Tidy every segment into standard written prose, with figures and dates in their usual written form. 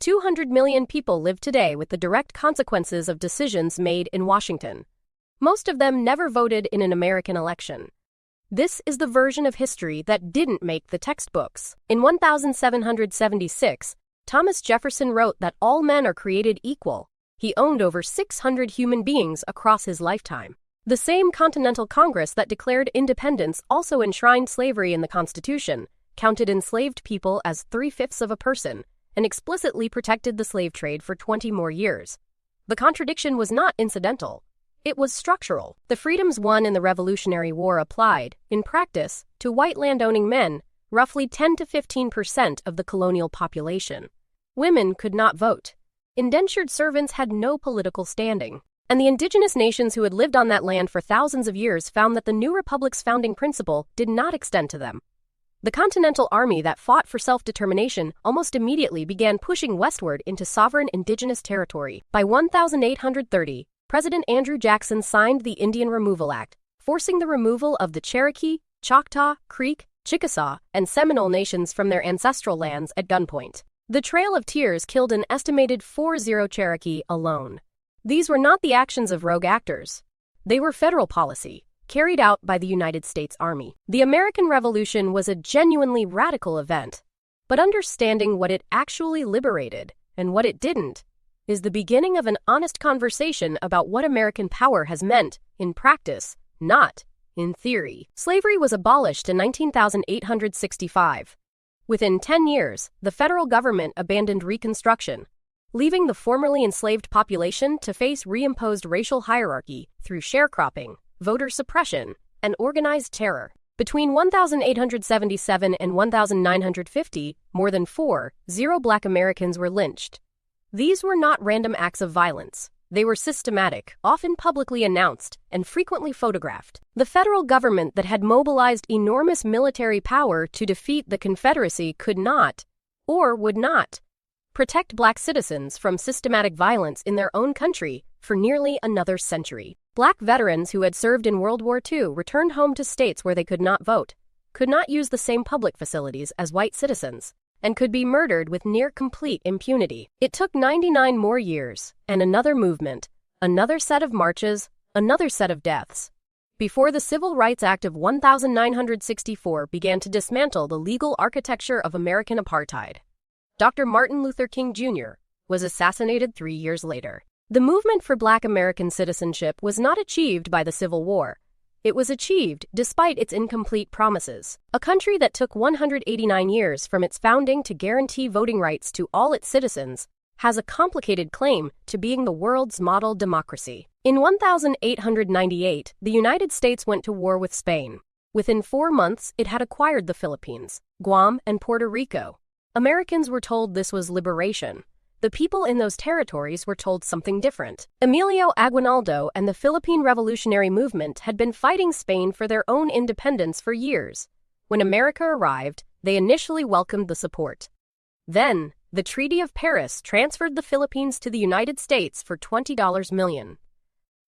200 million people live today with the direct consequences of decisions made in Washington. Most of them never voted in an American election. This is the version of history that didn't make the textbooks. In 1776, Thomas Jefferson wrote that all men are created equal. He owned over 600 human beings across his lifetime. The same Continental Congress that declared independence also enshrined slavery in the Constitution, counted enslaved people as 3/5 of a person, and explicitly protected the slave trade for 20 more years. The contradiction was not incidental. It was structural. The freedoms won in the Revolutionary War applied, in practice, to white landowning men, roughly 10 to 15% of the colonial population. Women could not vote. Indentured servants had no political standing. And the indigenous nations who had lived on that land for thousands of years found that the new republic's founding principle did not extend to them. The Continental Army that fought for self-determination almost immediately began pushing westward into sovereign indigenous territory. By 1830, President Andrew Jackson signed the Indian Removal Act, forcing the removal of the Cherokee, Choctaw, Creek, Chickasaw, and Seminole nations from their ancestral lands at gunpoint. The Trail of Tears killed an estimated 40 Cherokee alone. These were not the actions of rogue actors. They were federal policy, carried out by the United States Army. The American Revolution was a genuinely radical event, but understanding what it actually liberated and what it didn't is the beginning of an honest conversation about what American power has meant in practice, not in theory. Slavery was abolished in 19,865. Within 10 years, the federal government abandoned Reconstruction, leaving the formerly enslaved population to face reimposed racial hierarchy through sharecropping, voter suppression, and organized terror. Between 1877 and 1950, more than 40 Black Americans were lynched. These were not random acts of violence. They were systematic, often publicly announced, and frequently photographed. The federal government that had mobilized enormous military power to defeat the Confederacy could not, or would not, protect Black citizens from systematic violence in their own country for nearly another century. Black veterans who had served in World War II returned home to states where they could not vote, could not use the same public facilities as white citizens, and could be murdered with near-complete impunity. It took 99 more years, and another movement, another set of marches, another set of deaths, before the Civil Rights Act of 1964 began to dismantle the legal architecture of American apartheid. Dr. Martin Luther King Jr. was assassinated 3 years later. The movement for Black American citizenship was not achieved by the Civil War. It was achieved despite its incomplete promises. A country that took 189 years from its founding to guarantee voting rights to all its citizens has a complicated claim to being the world's model democracy. In 1898, the United States went to war with Spain. Within 4 months, it had acquired the Philippines, Guam, and Puerto Rico. Americans were told this was liberation. The people in those territories were told something different. Emilio Aguinaldo and the Philippine Revolutionary Movement had been fighting Spain for their own independence for years. When America arrived, they initially welcomed the support. Then, the Treaty of Paris transferred the Philippines to the United States for $20 million.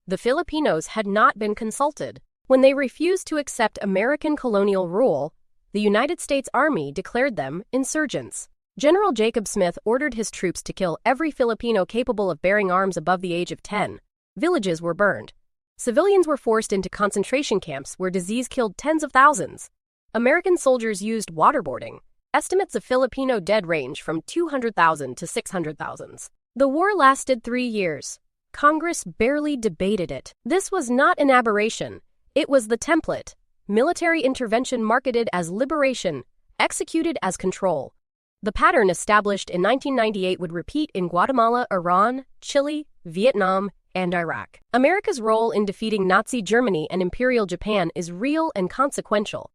The Filipinos had not been consulted. When they refused to accept American colonial rule, the United States Army declared them insurgents. General Jacob Smith ordered his troops to kill every Filipino capable of bearing arms above the age of 10. Villages were burned. Civilians were forced into concentration camps where disease killed tens of thousands. American soldiers used waterboarding. Estimates of Filipino dead range from 200,000 to 600,000. The war lasted 3 years. Congress barely debated it. This was not an aberration. It was the template. Military intervention marketed as liberation, executed as control. The pattern established in 1998 would repeat in Guatemala, Iran, Chile, Vietnam, and Iraq. America's role in defeating Nazi Germany and Imperial Japan is real and consequential.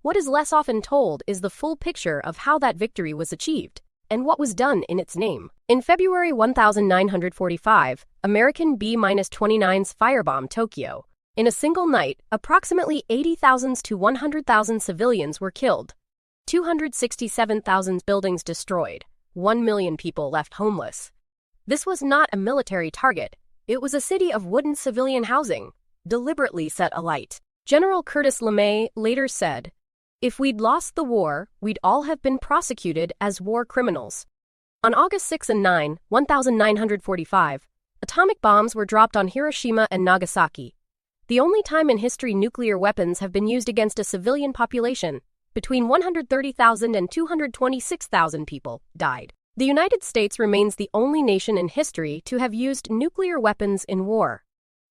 What is less often told is the full picture of how that victory was achieved and what was done in its name. In February 1945, American B-29s firebombed Tokyo. In a single night, approximately 80,000 to 100,000 civilians were killed. 267,000 buildings destroyed. 1 million people left homeless. This was not a military target. It was a city of wooden civilian housing, deliberately set alight. General Curtis LeMay later said, "If we'd lost the war, we'd all have been prosecuted as war criminals." On August 6 and 9, 1945, atomic bombs were dropped on Hiroshima and Nagasaki, the only time in history nuclear weapons have been used against a civilian population. Between 130,000 and 226,000 people died. The United States remains the only nation in history to have used nuclear weapons in war.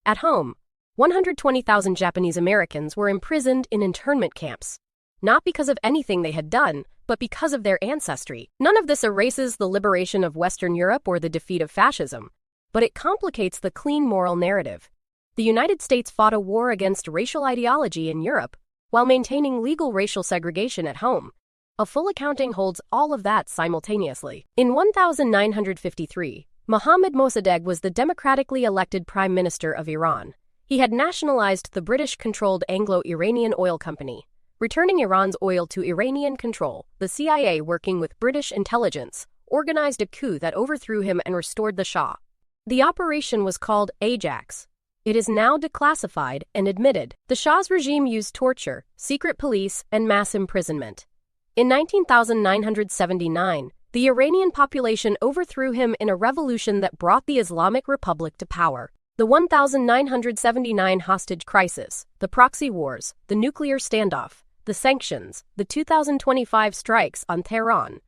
At home, 120,000 Japanese Americans were imprisoned in internment camps, not because of anything they had done, but because of their ancestry. None of this erases the liberation of Western Europe or the defeat of fascism, but it complicates the clean moral narrative. The United States fought a war against racial ideology in Europe while maintaining legal racial segregation at home. A full accounting holds all of that simultaneously. In 1953, Mohammad Mossadegh was the democratically elected Prime Minister of Iran. He had nationalized the British-controlled Anglo-Iranian Oil Company, returning Iran's oil to Iranian control. The CIA, working with British intelligence, organized a coup that overthrew him and restored the Shah. The operation was called Ajax. It is now declassified and admitted. The Shah's regime used torture, secret police, and mass imprisonment. In 1979, the Iranian population overthrew him in a revolution that brought the Islamic Republic to power. The 1979 hostage crisis, the proxy wars, the nuclear standoff, the sanctions, the 2025 strikes on Tehran,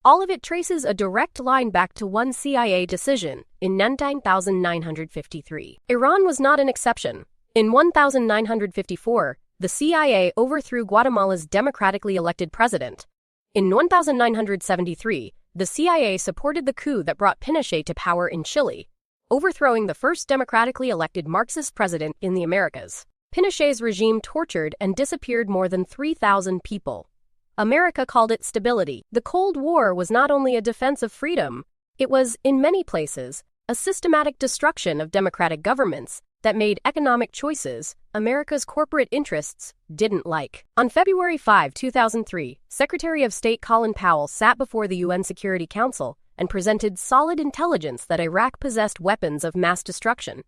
all of it traces a direct line back to one CIA decision in 1953. Iran was not an exception. In 1954, the CIA overthrew Guatemala's democratically elected president. In 1973, the CIA supported the coup that brought Pinochet to power in Chile, overthrowing the first democratically elected Marxist president in the Americas. Pinochet's regime tortured and disappeared more than 3,000 people. America called it stability. The Cold War was not only a defense of freedom, it was, in many places, a systematic destruction of democratic governments that made economic choices America's corporate interests didn't like. On February 5, 2003, Secretary of State Colin Powell sat before the UN Security Council and presented solid intelligence that Iraq possessed weapons of mass destruction.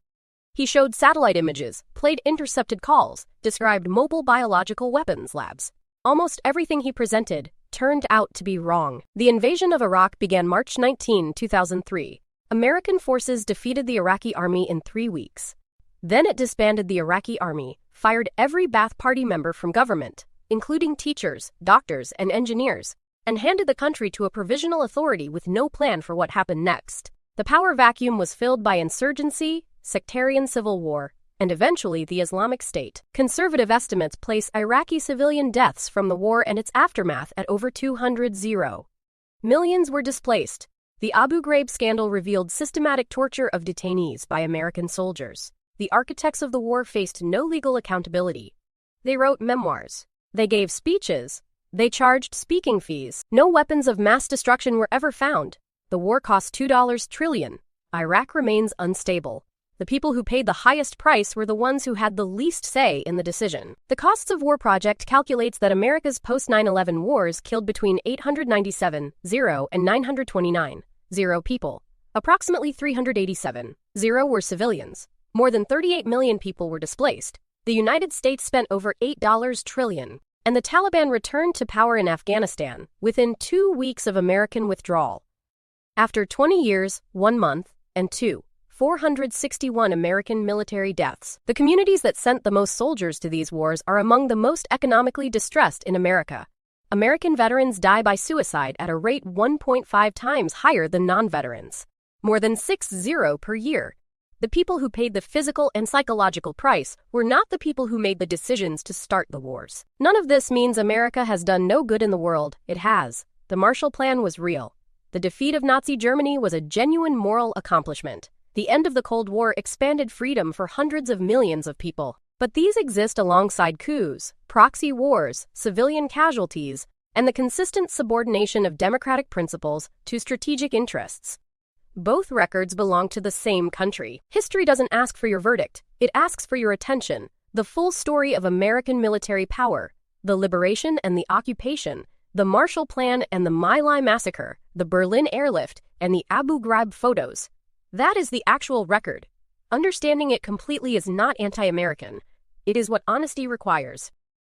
He showed satellite images, played intercepted calls, described mobile biological weapons labs. Almost everything he presented turned out to be wrong. The invasion of Iraq began March 19, 2003. American forces defeated the Iraqi army in 3 weeks. Then it disbanded the Iraqi army, fired every Ba'ath Party member from government, including teachers, doctors, and engineers, and handed the country to a provisional authority with no plan for what happened next. The power vacuum was filled by insurgency, sectarian civil war, and eventually the Islamic State. Conservative estimates place Iraqi civilian deaths from the war and its aftermath at over 200,000. Millions were displaced. The Abu Ghraib scandal revealed systematic torture of detainees by American soldiers. The architects of the war faced no legal accountability. They wrote memoirs. They gave speeches. They charged speaking fees. No weapons of mass destruction were ever found. The war cost $2 trillion. Iraq remains unstable. The people who paid the highest price were the ones who had the least say in the decision. The Costs of War Project calculates that America's post-9/11 wars killed between 897,000 and 929,000 people. Approximately 387,000 were civilians. More than 38 million people were displaced. The United States spent over $8 trillion. And the Taliban returned to power in Afghanistan within 2 weeks of American withdrawal. After 20 years, 1 month, and 461 American military deaths. The communities that sent the most soldiers to these wars are among the most economically distressed in America. American veterans die by suicide at a rate 1.5 times higher than non-veterans. More than 60 per year. The people who paid the physical and psychological price were not the people who made the decisions to start the wars. None of this means America has done no good in the world. It has. The Marshall Plan was real. The defeat of Nazi Germany was a genuine moral accomplishment. The end of the Cold War expanded freedom for hundreds of millions of people. But these exist alongside coups, proxy wars, civilian casualties, and the consistent subordination of democratic principles to strategic interests. Both records belong to the same country. History doesn't ask for your verdict. It asks for your attention. The full story of American military power, the liberation and the occupation, the Marshall Plan and the My Lai massacre, the Berlin airlift, and the Abu Ghraib photos. That is the actual record. Understanding it completely is not anti-American. It is what honesty requires.